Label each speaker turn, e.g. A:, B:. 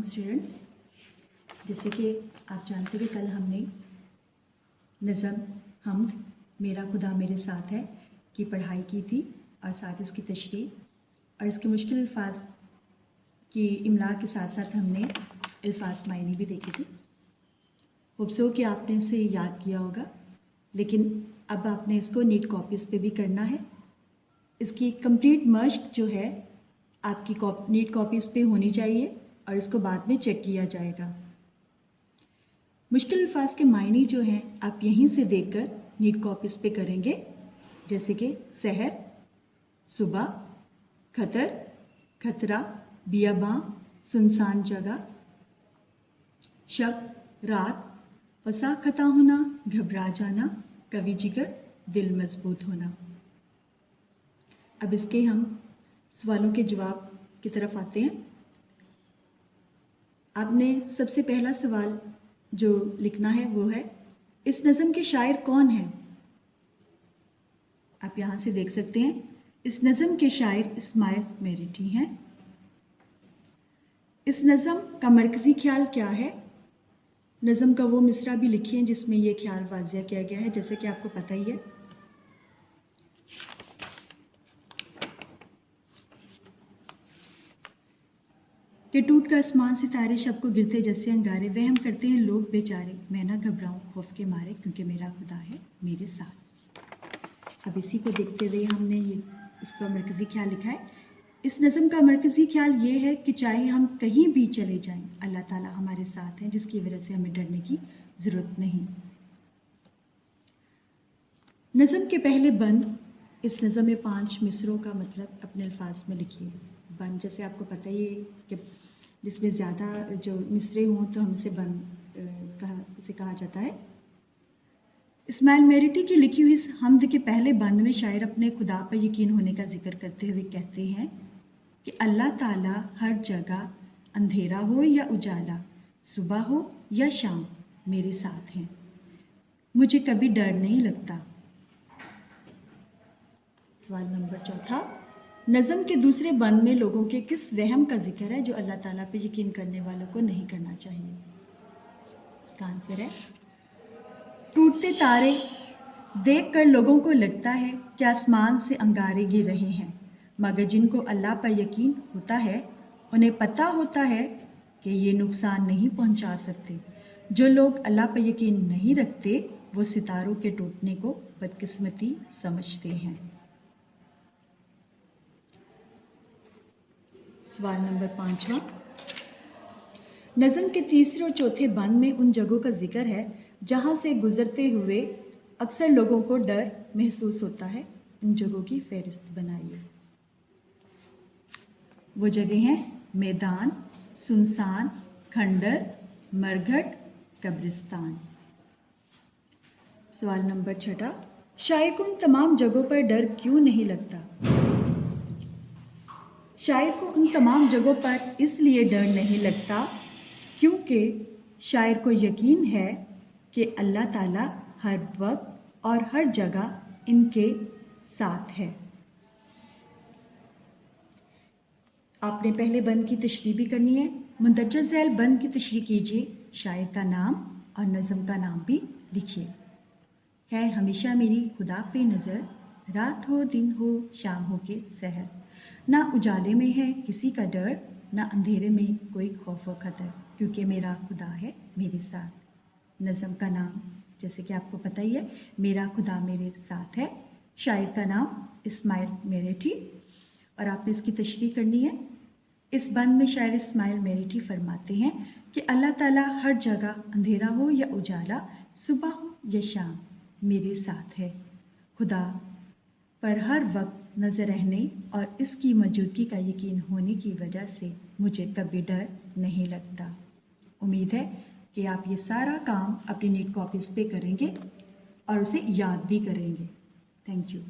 A: Students, जैसे कि आप जानते हैं कल हमने नज़म हम्द मेरा खुदा मेरे साथ है की पढ़ाई की थी और साथ इसकी तशरीह और इसके मुश्किल अल्फाज की इमला के साथ साथ हमने अल्फाज मायने भी देखे थे। होप सो कि आपने इसे याद किया होगा, लेकिन अब आपने इसको नीट कॉपीज़ पे भी करना है। इसकी कंप्लीट मश्क जो है आपकी नीट कॉपीज़ पे होनी चाहिए और इसको बाद में चेक किया जाएगा। मुश्किल अल्फाज के मायने जो हैं आप यहीं से देखकर नीट कॉपीज़ पे करेंगे, जैसे कि सहर, सुबह, खतर, खतरा, बियाबां, सुनसान जगह, शब, रात, वसा खता होना, घबरा जाना, कवि जिगर, दिल मजबूत होना। अब इसके हम सवालों के जवाब की तरफ आते हैं। आपने सबसे पहला सवाल जो लिखना है वो है, इस नज़म के शायर कौन हैं? आप यहाँ से देख सकते हैं, इस नज़म के शायर इस्माइल मेरिटी हैं। इस नज़म का मरकज़ी ख्याल क्या है? नज़म का वो मिसरा भी लिखिए जिसमें ये ख्याल वाज़िया किया गया है, जैसे कि आपको पता ही है। कि टूट कर आसमान सितारे शब को गिरते जैसे अंगारे, वहम करते हैं लोग बेचारे, मैं ना घबराऊं खौफ के मारे, क्योंकि मेरा खुदा है मेरे साथ। अब इसी को देखते हुए हमने ये इसका मरकज़ी ख्याल लिखा है। इस नज़म का मरकज़ी ख्याल ये है कि चाहे हम कहीं भी चले जाएं, अल्लाह ताला हमारे साथ हैं, जिसकी वजह से हमें डरने की ज़रूरत नहीं। नज़म के पहले बंद, इस नज़म में 5 मिसरों का मतलब अपने अल्फाज में लिखिए। बंद जैसे आपको पता ही है कि जिसमें ज़्यादा जो मिसरे हों तो हमसे बंद इसे कहा जाता है। इस्माइल मेरिटी की लिखी हुई इस हम्द के पहले बंद में शायर अपने खुदा पर यकीन होने का जिक्र करते हुए कहते हैं कि अल्लाह ताला हर जगह, अंधेरा हो या उजाला, सुबह हो या शाम, मेरे साथ हैं, मुझे कभी डर नहीं लगता। सवाल नंबर 4, नज़म के दूसरे बंद में लोगों के किस वहम का जिक्र है जो अल्लाह ताला पे यकीन करने वालों को नहीं करना चाहिए? इसका आंसर है, टूटते तारे देखकर लोगों को लगता है कि आसमान से अंगारे गिर रहे हैं, मगर जिनको अल्लाह पर यकीन होता है उन्हें पता होता है कि ये नुकसान नहीं पहुंचा सकते। जो लोग अल्लाह पर यकीन नहीं रखते वो सितारों के टूटने को बदकिस्मती समझते हैं। सवाल नंबर 5, नज़म के तीसरे और चौथे बंद में उन जगहों का जिक्र है जहां से गुजरते हुए अक्सर लोगों को डर महसूस होता है। उन जगहों की फहरिस्त बनाइए। वो जगह हैं मैदान, सुनसान, खंडर, मरघट, कब्रिस्तान। सवाल नंबर 6, शायर को उन तमाम जगहों पर डर क्यों नहीं लगता? शायर को उन तमाम जगहों पर इसलिए डर नहीं लगता क्योंकि शायर को यकीन है कि अल्लाह ताला हर वक्त और हर जगह इनके साथ है। आपने पहले बंद की तशरीह भी करनी है। मुंदरजा झैल बंद की तशरीह कीजिए, शायर का नाम और नज़म का नाम भी लिखिए। है हमेशा मेरी खुदा पे नज़र, रात हो दिन हो शाम हो के सहर, ना उजाले में है किसी का डर, ना अंधेरे में कोई खौफ व खतर, क्योंकि मेरा खुदा है मेरे साथ। नज़म का नाम जैसे कि आपको पता ही है, मेरा खुदा मेरे साथ है। शायर का नाम इस्माइल मेरिटी और आपने इसकी तशरीह करनी है। इस बंद में शायर इस्माइल मेरिटी फरमाते हैं कि अल्लाह ताला हर जगह, अंधेरा हो या उजाला, सुबह हो या शाम, मेरे साथ है। खुदा पर हर वक्त नज़र रहने और इसकी मौजूदगी का यकीन होने की वजह से मुझे कभी डर नहीं लगता। उम्मीद है कि आप ये सारा काम अपनी नीट कॉपीज़ पे करेंगे और उसे याद भी करेंगे। Thank you.